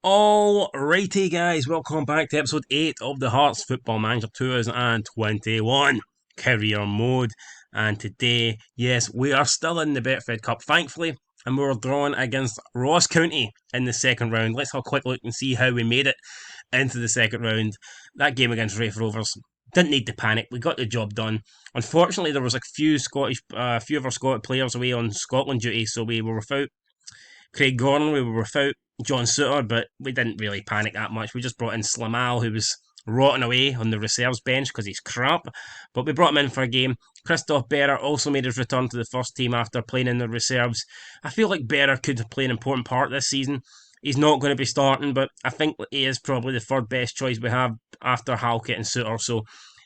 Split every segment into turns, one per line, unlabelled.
Alrighty, guys, welcome back to episode 8 of the Hearts Football Manager 2021 Career Mode. And today, yes, we are still in the BETFRED Cup, thankfully, and we were drawn against Ross County in the second round. Let's have a quick look and see how we made it into the second round. That game against Raith Rovers didn't need to panic. We got the job done. Unfortunately, there was a few of our Scottish players away on Scotland duty, so we were without Craig Gordon, we were without John Suter, but we didn't really panic that much. We just brought in Slamal, who was rotting away on the reserves bench because he's crap. But we brought him in for a game. Christoph Berra also made his return to the first team after playing in the reserves. I feel like Berra could play an important part this season. He's not going to be starting, but I think he is probably the third best choice we have after Halkett and Suter. So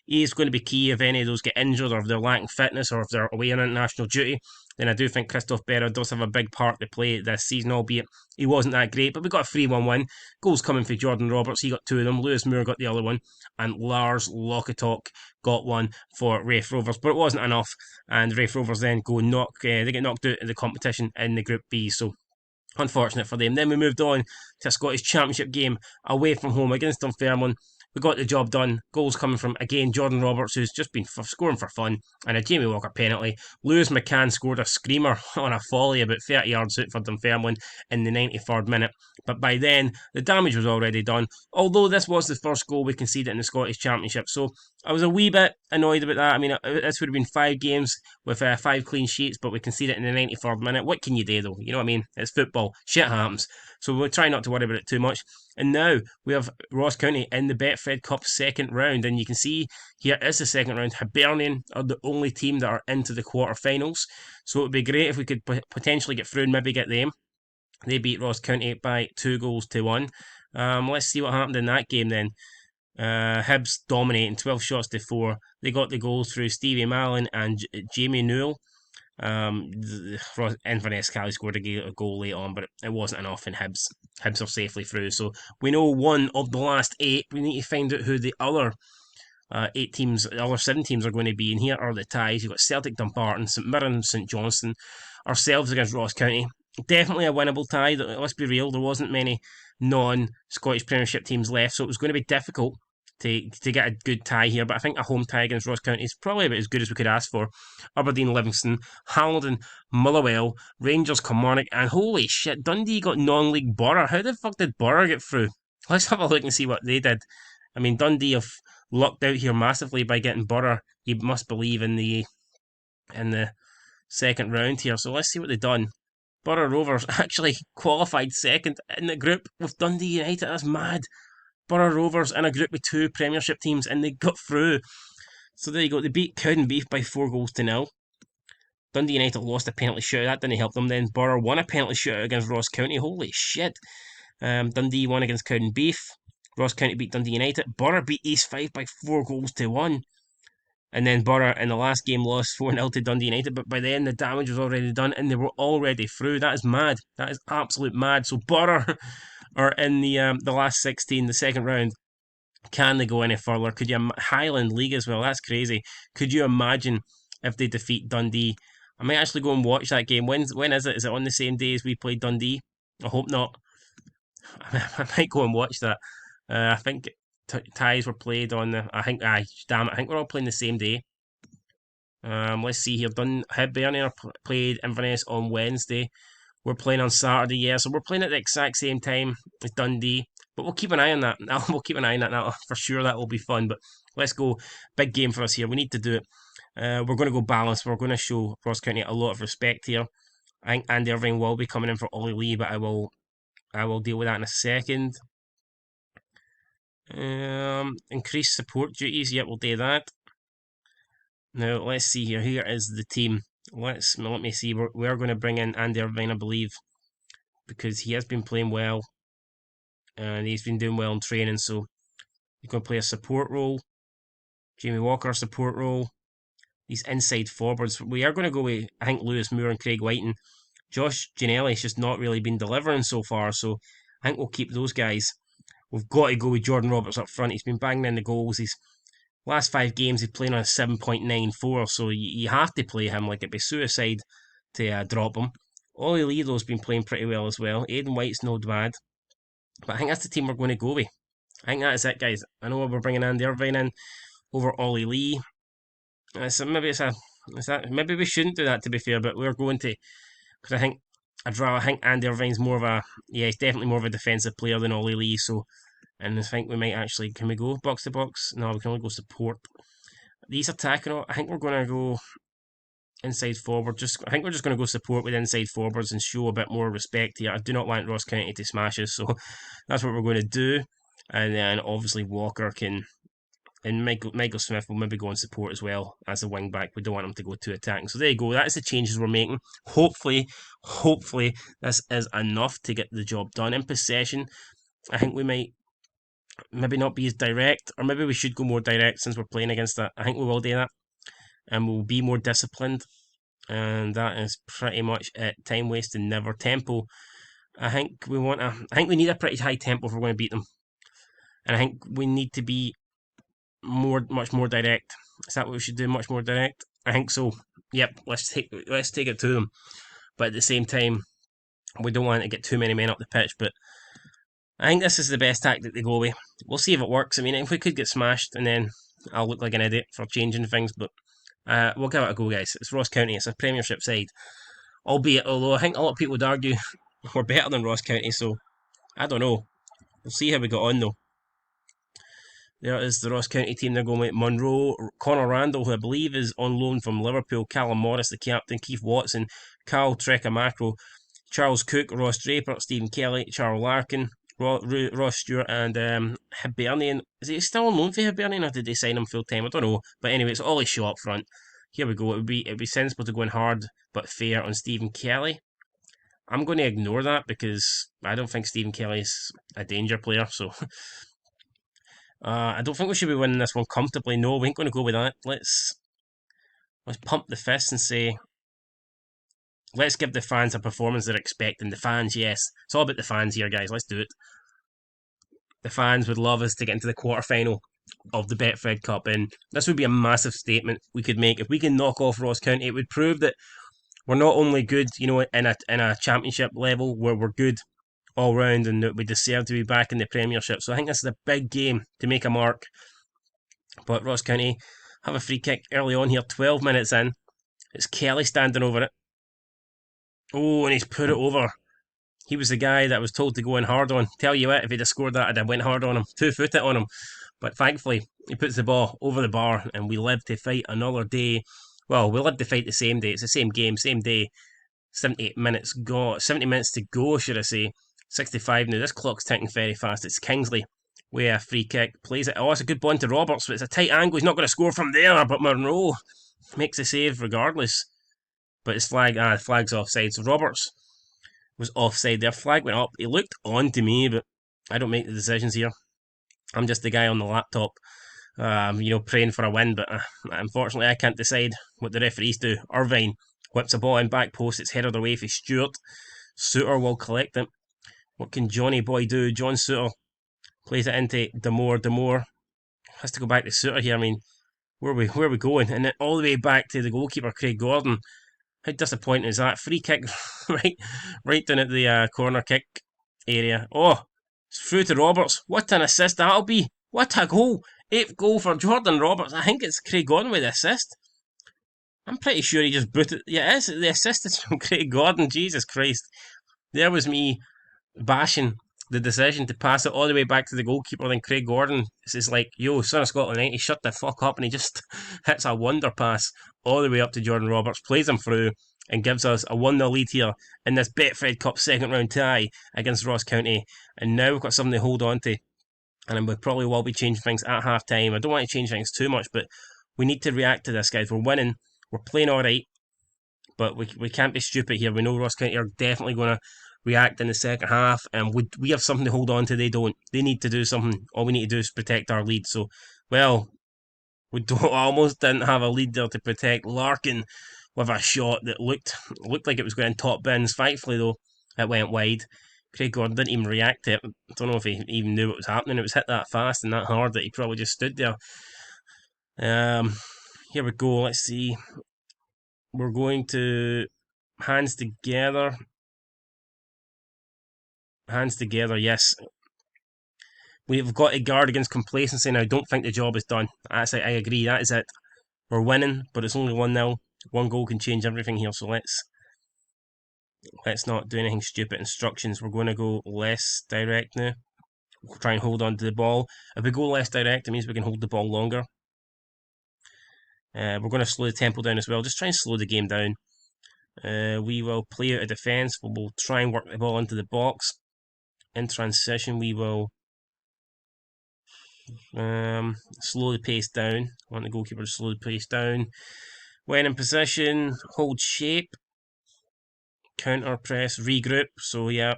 he's going to be key if any of those get injured or if they're lacking fitness or if they're away on international duty. Then I do think Christoph Berra does have a big part to play this season, albeit he wasn't that great. But we got a 3-1 win. Goals coming for Jordan Roberts. He got two of them. Lewis Moore got the other one. And Lars Lokatok got one for Raith Rovers. But it wasn't enough. And Raith Rovers then they get knocked out of the competition in the Group B. So unfortunate for them. Then we moved on to a Scottish Championship game away from home against Dunfermline. We got the job done. Goals coming from, again, Jordan Roberts, who's just been scoring for fun, and a Jamie Walker penalty. Lewis McCann scored a screamer on a volley about 30 yards out for Dunfermline in the 93rd minute. But by then, the damage was already done, although this was the first goal we conceded in the Scottish Championship. So I was a wee bit annoyed about that. I mean, this would have been 5 games with 5 clean sheets, but we conceded in the 93rd minute. What can you do, though? You know what I mean? It's football. Shit happens. So we'll try not to worry about it too much. And now we have Ross County in the BETFRED Cup second round. And you can see here is the second round. Hibernian are the only team that are into the quarterfinals. So it would be great if we could potentially get through and maybe get them. They beat Ross County by 2-1. Let's see what happened in that game then. Hibs dominating 12 shots to 4. They got the goals through Stevie Mallon and Jamie Newell. Inverness Cali scored a goal late on, but it wasn't enough, and Hibs are safely through. So we know one of the last 8. We need to find out who the other 7 teams are going to be. And here are the ties. You've got Celtic, Dumbarton, St Mirren, St Johnstone, ourselves against Ross County. Definitely a winnable tie. Let's be real, there wasn't many non-Scottish Premiership teams left, so it was going to be difficult to get a good tie here, but I think a home tie against Ross County is probably about as good as we could ask for. Aberdeen, Livingston, Hamilton, Motherwell, Rangers, Kilmarnock, and holy shit, Dundee got non-league Borough. How the fuck did Borough get through? Let's have a look and see what they did. I mean, Dundee have lucked out here massively by getting Borough, you must believe, in the second round here. So let's see what they've done. Borough Rovers actually qualified second in the group with Dundee United. That's mad. Borough Rovers in a group with 2 Premiership teams, and they got through. So there you go. They beat Cowdenbeath by 4-0. Dundee United lost a penalty shootout. That didn't help them. Then Borough won a penalty shootout against Ross County. Holy shit. Dundee won against Cowdenbeath. Ross County beat Dundee United. Borough beat East Fife by 4-1. And then Borough in the last game lost 4-0 to Dundee United. But by then the damage was already done and they were already through. That is mad. That is absolute mad. So Borough are in the last 16, the second round. Can they go any further? Could you Highland League as well? That's crazy. Could you imagine if they defeat Dundee? I might actually go and watch that game. When is it? Is it on the same day as we play Dundee? I hope not. I might go and watch that. I think ties were played on the. I think we're all playing the same day. Let's see here. Hibernian played Inverness on Wednesday. We're playing on Saturday, yeah, so we're playing at the exact same time as Dundee. But we'll keep an eye on that. We'll keep an eye on that now. For sure, that will be fun. But let's go. Big game for us here. We need to do it. We're going to go balanced. We're going to show Ross County a lot of respect here. I think Andy Irving will be coming in for Ollie Lee, but I will deal with that in a second. Increased support duties. Yep, we'll do that. Now, let's see here. Here is the team. Let me see. We're going to bring in Andy Irvine, I believe, because he has been playing well and he's been doing well in training. So he's going to play a support role. Jamie Walker, support role. These inside forwards. We are going to go with, I think, Lewis Moore and Craig Whiting. Josh Gianelli's just not really been delivering so far. So I think we'll keep those guys. We've got to go with Jordan Roberts up front. He's been banging in the goals. He's last 5 games he's playing on a 7.94, so you have to play him. Like, it'd be suicide to drop him. Ollie Lee, though, has been playing pretty well as well. Aidan White's no bad. But I think that's the team we're going to go with. I think that is it, guys. I know we're bringing Andy Irvine in over Ollie Lee. So maybe we shouldn't do that, to be fair, but we're going to, because I think Andy Irvine's more of a, yeah, he's definitely more of a defensive player than Ollie Lee. So, and I think we might actually, can we go box to box? No, we can only go support. These attacking, I think we're going to go inside forward. I think we're just going to go support with inside forwards and show a bit more respect here. I do not want Ross County to smash us, so that's what we're going to do. And then obviously Walker can, and Michael Smith will maybe go and support as well as a wing back. We don't want him to go too attacking. So there you go. That is the changes we're making. Hopefully this is enough to get the job done. In possession, I think we might maybe not be as direct, or maybe we should go more direct since we're playing against that. I think we will do that, and we'll be more disciplined. And that is pretty much it. Time wasting never. Tempo. I think we need a pretty high tempo if we're going to beat them. And I think we need to be much more direct. Is that what we should do? Much more direct? I think so. Yep. Let's take it to them. But at the same time, we don't want to get too many men up the pitch. But I think this is the best tactic to go with. We'll see if it works. I mean, if we could get smashed, and then I'll look like an idiot for changing things. But we'll give it a go, guys. It's Ross County. It's a Premiership side. Although I think a lot of people would argue we're better than Ross County. So I don't know. We'll see how we got on though. There is the Ross County team. They're going with Monroe, Connor Randall, who I believe is on loan from Liverpool, Callum Morris, the captain, Keith Watson, Carl Trecamacro, Charles Cook, Ross Draper, Stephen Kelly, Charles Larkin, Ross Stewart, and Hibernian. Is he still on loan for Hibernian, or did they sign him full time? I don't know. But anyway, it's Ollie Shaw up front. Here we go. It'd be sensible to go in hard but fair on Stephen Kelly. I'm going to ignore that because I don't think Stephen Kelly's a danger player. So I don't think we should be winning this one comfortably. No, we ain't going to go with that. Let's pump the fist and say, let's give the fans a performance they're expecting. The fans, yes. It's all about the fans here, guys. Let's do it. The fans would love us to get into the quarterfinal of the BETFRED Cup, and this would be a massive statement we could make. If we can knock off Ross County, it would prove that we're not only good, in a championship level where we're good all round, and that we deserve to be back in the Premiership. So I think this is a big game to make a mark. But Ross County have a free kick early on here, 12 minutes in. It's Kelly standing over it. Oh, and he's put it over. He was the guy that was told to go in hard on. Tell you what, if he'd have scored that, I'd have went hard on him. 2-foot it on him. But thankfully, he puts the ball over the bar, and we live to fight another day. Well, we live to fight the same day. It's the same game, same day. 70 minutes to go, should I say. 65 now. This clock's ticking very fast. It's Kingsley with a free kick. Plays it. Oh, it's a good ball to Roberts, but it's a tight angle. He's not going to score from there, but Monroe makes the save regardless. But his flag's offside. So Roberts was offside there. Flag went up. He looked on to me, but I don't make the decisions here. I'm just the guy on the laptop, praying for a win. But unfortunately, I can't decide what the referees do. Irvine whips a ball in back post. It's headed away for Stewart. Suter will collect it. What can Johnny Boy do? John Suter plays it into Damore. Damore has to go back to Suter here. I mean, where are we going? And then all the way back to the goalkeeper, Craig Gordon. How disappointing is that? Free kick right down at the corner kick area. Oh, it's through to Roberts. What an assist that'll be. What a goal. 8th goal for Jordan Roberts. I think it's Craig Gordon with the assist. I'm pretty sure he just booted. Yeah, it is. The assist is from Craig Gordon. Jesus Christ. There was me bashing the decision to pass it all the way back to the goalkeeper. Then Craig Gordon is like, yo, son of Scotland 90, shut the fuck up. And he just hits a wonder pass all the way up to Jordan Roberts, plays him through, and gives us a 1-0 lead here in this BETFRED Cup second round tie against Ross County. And now we've got something to hold on to. And we probably will be changing things at half time. I don't want to change things too much, but we need to react to this, guys. We're winning. We're playing alright. But we can't be stupid here. We know Ross County are definitely going to react in the second half, and we have something to hold on to. They don't. They need to do something. All we need to do is protect our lead. So, well, we almost didn't have a lead there to protect. Larkin with a shot that looked like it was going top bins. Thankfully, though, it went wide. Craig Gordon didn't even react to it. I don't know if he even knew what was happening. It was hit that fast and that hard that he probably just stood there. Here we go. Let's see. We're going to hands together. Hands together, yes. We've got to guard against complacency, and I don't think the job is done. I agree, that is it. We're winning, but it's only 1-0. One goal can change everything here, so let's not do anything stupid. Instructions, we're going to go less direct now. We'll try and hold on to the ball. If we go less direct, it means we can hold the ball longer. We're going to slow the tempo down as well. Just try and slow the game down. We will play out of defence. We'll try and work the ball into the box. In transition, we will slow the pace down. I want the goalkeeper to slow the pace down. When in position, hold shape. Counter press, regroup. So yeah,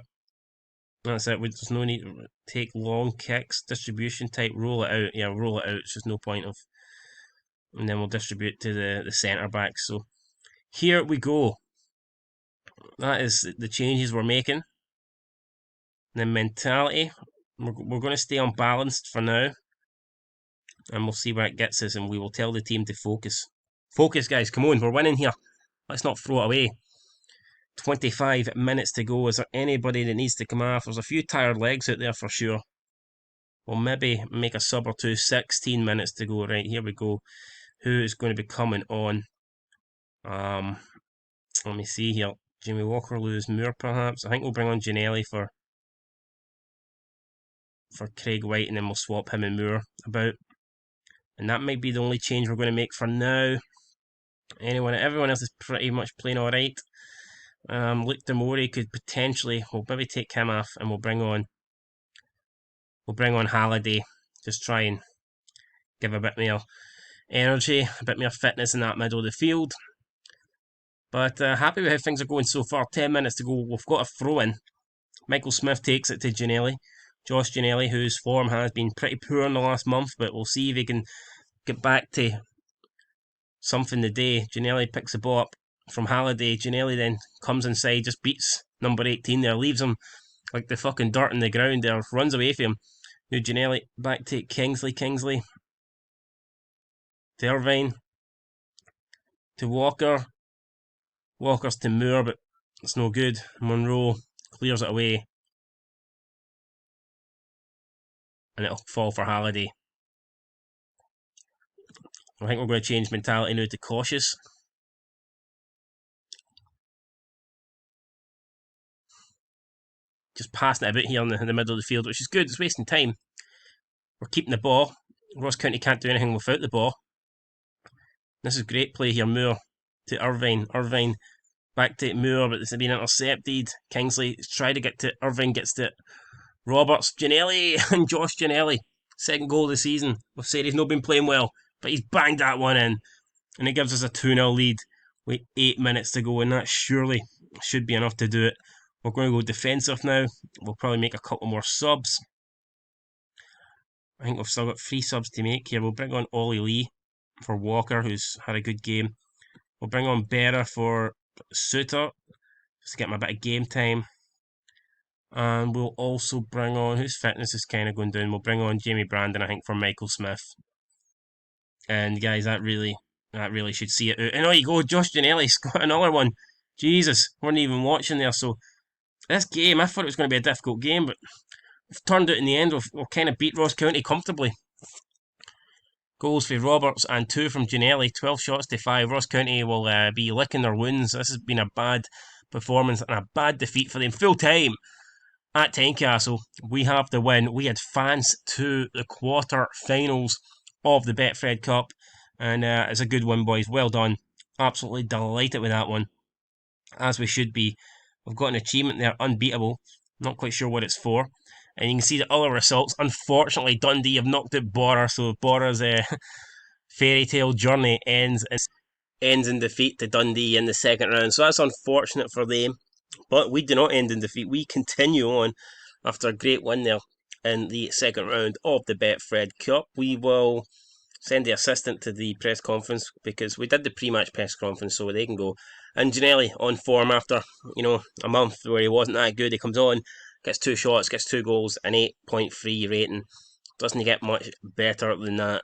that's it. There's no need to take long kicks. Distribution type, roll it out. Yeah, roll it out. It's just no point of. And then we'll distribute to the centre back. So here we go. That is the changes we're making. The mentality, we're going to stay unbalanced for now, and we'll see where it gets us, and we will tell the team to focus. Focus, guys, come on, we're winning here. Let's not throw it away. 25 minutes to go. Is there anybody that needs to come off? There's a few tired legs out there for sure. We'll maybe make a sub or two. 16 minutes to go. Right, here we go. Who is going to be coming on? Let me see here. Jamie Walker, Lewis Moore, perhaps. I think we'll bring on Giannelli for Craig White, and then we'll swap him and Moore about. And that might be the only change we're going to make for now. Everyone else is pretty much playing alright. Luke Demore could potentially, we'll maybe take him off, and we'll bring on Halliday. Just try and give a bit more energy, a bit more fitness in that middle of the field. But happy with how things are going so far. 10 minutes to go. We've got a throw in. Michael Smith takes it to Giannelli. Josh Giannelli, whose form has been pretty poor in the last month, but we'll see if he can get back to something today. Giannelli picks the ball up from Halliday. Giannelli then comes inside, just beats number 18 there, leaves him like the fucking dirt in the ground there, runs away from him. Now Giannelli back to Kingsley to Irvine, to Walker. Walker's to Moore, but it's no good. Monroe clears it away, and it'll fall for Halliday. I think we're going to change mentality now to cautious. Just passing it about here in the middle of the field, which is good. It's wasting time. We're keeping the ball. Ross County can't do anything without the ball. This is great play here. Moore to Irvine. Irvine back to Moore, but this has been intercepted. Kingsley tried to get to Irvine, gets to Roberts. Giannelli and Josh Giannelli. Second goal of the season. We've said he's not been playing well, but he's banged that one in. And it gives us a 2-0 lead with 8 minutes to go, and that surely should be enough to do it. We're going to go defensive now. We'll probably make a couple more subs. I think we've still got 3 subs to make here. We'll bring on Ollie Lee for Walker, who's had a good game. We'll bring on Berra for Suter, just to get him a bit of game time. And we'll also bring on, whose fitness is kind of going down, we'll bring on Jamie Brandon, I think, for Michael Smith. And guys, that really should see it out. And there you go, Josh Giannelli's got another one. Jesus, weren't even watching there. So this game, I thought it was going to be a difficult game, but we've turned out in the end. We've kind of beat Ross County comfortably. Goals for Roberts and 2 from Giannelli. 12 shots to 5. Ross County will be licking their wounds. This has been a bad performance and a bad defeat for them. Full time at Tynecastle. We have the win. We advanced to the quarter-finals of the BETFRED Cup, and it's a good win, boys. Well done. Absolutely delighted with that one, as we should be. We've got an achievement there, unbeatable. Not quite sure what it's for. And you can see the other results. Unfortunately, Dundee have knocked out Border, so Border's fairy tale journey ends in defeat to Dundee in the second round. So that's unfortunate for them. But we do not end in defeat. We continue on after a great win there in the second round of the BETFRED Cup. We will send the assistant to the press conference, because we did the pre-match press conference, so they can go. And Giannelli on form after, a month where he wasn't that good. He comes on, gets 2 shots, gets 2 goals, an 8.3 rating. Doesn't get much better than that.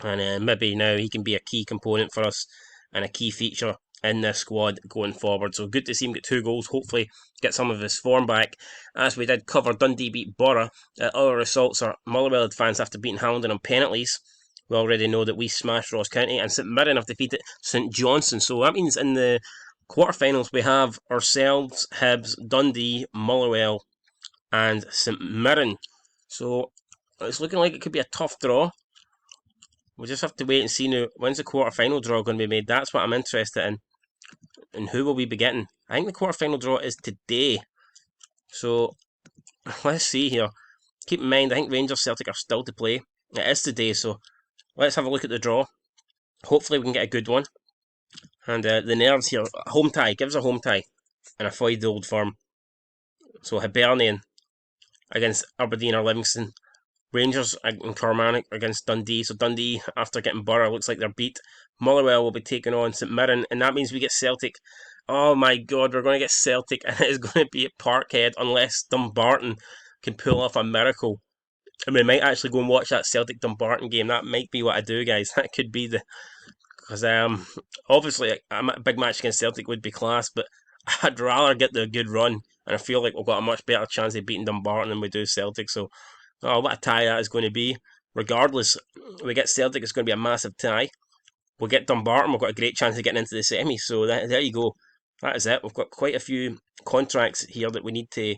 And maybe now he can be a key component for us and a key feature in this squad going forward. So good to see him get 2 goals, hopefully get some of his form back. As we did cover, Dundee beat Borough. Other results are Motherwell advanced after beating Hamilton on penalties. We already know that we smashed Ross County, and St Mirren have defeated St Johnstone. So that means in the quarterfinals we have ourselves, Hibs, Dundee, Motherwell, and St Mirren. So it's looking like it could be a tough draw. We'll just have to wait and see now. When's the quarter-final draw going to be made? That's what I'm interested in. And who will we be getting? I think the quarter-final draw is today. So, let's see here. Keep in mind, I think Rangers Celtic are still to play. It is today, so let's have a look at the draw. Hopefully we can get a good one. And the nerves here. Home tie. Give us a home tie. And avoid the Old Firm. So Hibernian against Aberdeen or Livingston. Rangers and Kilmarnock against Dundee. So Dundee, after getting Borough, looks like they're beat. Motherwell will be taking on St Mirren, and that means we get Celtic. Oh my god, we're going to get Celtic, and it is going to be at Parkhead unless Dumbarton can pull off a miracle. And we might actually go and watch that Celtic Dumbarton game. That might be what I do, guys. That could be the... Because obviously a big match against Celtic would be class, but I'd rather get the good run, and I feel like we've got a much better chance of beating Dumbarton than we do Celtic. So, oh, what a tie that is going to be. Regardless, we get Celtic, it's going to be a massive tie. We'll get Dumbarton, we've got a great chance of getting into the semi. So there you go. That is it. We've got quite a few contracts here that we need to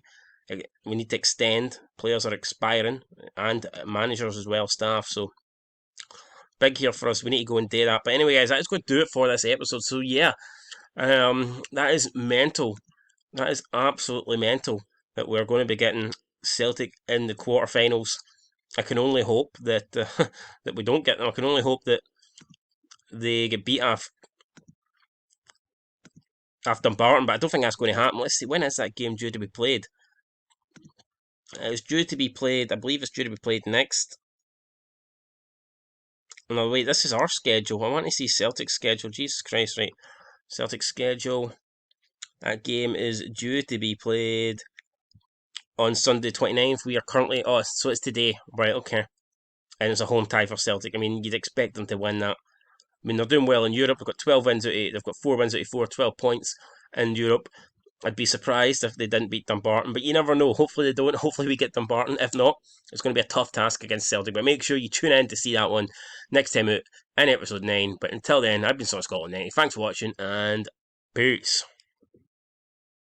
extend. Players are expiring, and managers as well, staff. So big here for us. We need to go and do that. But anyway, guys, that's going to do it for this episode. So yeah, that is mental. That is absolutely mental that we're going to be getting Celtic in the quarterfinals. I can only hope that that we don't get them. I can only hope that they get beat off Dumbarton, but I don't think that's going to happen. Let's see, when is that game due to be played? It's due to be played, I believe it's due to be played next. No, wait, this is our schedule. I want to see Celtic's schedule. Jesus Christ, right. Celtic schedule. That game is due to be played on Sunday 29th. We are currently... Oh, so it's today. Right, okay. And it's a home tie for Celtic. I mean, you'd expect them to win that. I mean, they're doing well in Europe. They've got 12 wins out of 8. They've got 4 wins out of 4, 12 points in Europe. I'd be surprised if they didn't beat Dumbarton, but you never know. Hopefully they don't. Hopefully we get Dumbarton. If not, it's going to be a tough task against Celtic. But make sure you tune in to see that one next time out in episode 9. But until then, I've been Scotland 90. Thanks for watching, and peace.